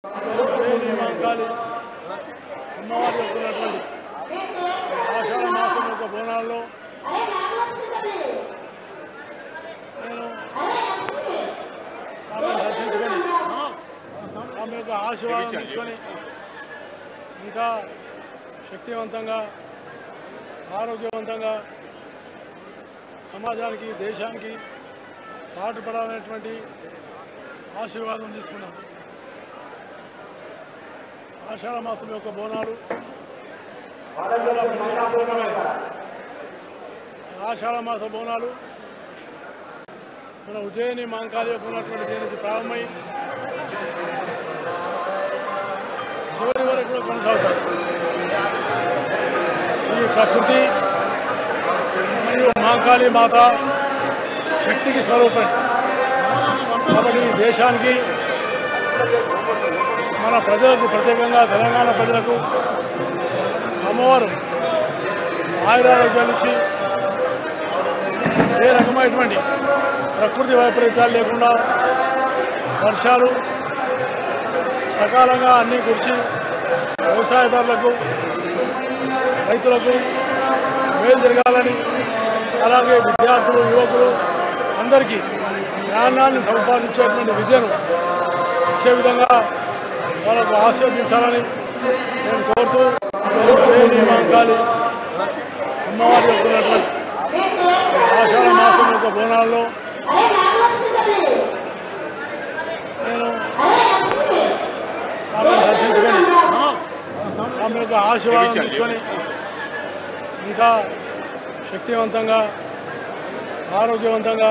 నియమాంకాలి అమ్మవారి యొక్క ఆషాఢ మాసం యొక్క బోనాల్లో నేను ఆమెను దర్శించుకొని ఆమె యొక్క ఆశీర్వాదం తీసుకొని ఇంకా శక్తివంతంగా ఆరోగ్యవంతంగా సమాజానికి దేశానికి పాటుపడాలనేటువంటి ఆశీర్వాదం తీసుకున్నాం. ఆషాఢ మాసం యొక్క బోనాలు ఆషాఢ మాస బోనాలు మన ఉజ్జయిని మాంకాళి యొక్క ఉన్నటువంటి దీనికి ప్రారంభమై చివరి వరకు కూడా కొనసాగుతాయి. ఈ ప్రకృతి మరియు మాంకాళి మాత శక్తికి స్వరూపం కాబట్టి దేశానికి మన ప్రజలకు ప్రత్యేకంగా తెలంగాణ ప్రజలకు అమ్మవారు ఆయురారోగ్యాలు ఇచ్చి ఏ రకమైనటువంటి ప్రకృతి వైపరీత్యాలు లేకుండా వర్షాలు సకాలంగా అన్నీ కురిసి వ్యవసాయదారులకు రైతులకు మేలు జరగాలని అలాగే విద్యార్థులు యువకులు అందరికీ జ్ఞానాన్ని సంపాదించేటువంటి విద్యను ఇచ్చే విధంగా వాళ్ళకు ఆశీర్వదించాలని నేను కోరుతూ నియమాంకాలి అమ్మవారి యొక్క ఉన్నటువంటి ఆషాఢ మాసం యొక్క బోనాల్లో నేను ఆమెను దర్శించుకొని ఆమె యొక్క ఆశీర్వాదం తీసుకొని ఇంకా శక్తివంతంగా ఆరోగ్యవంతంగా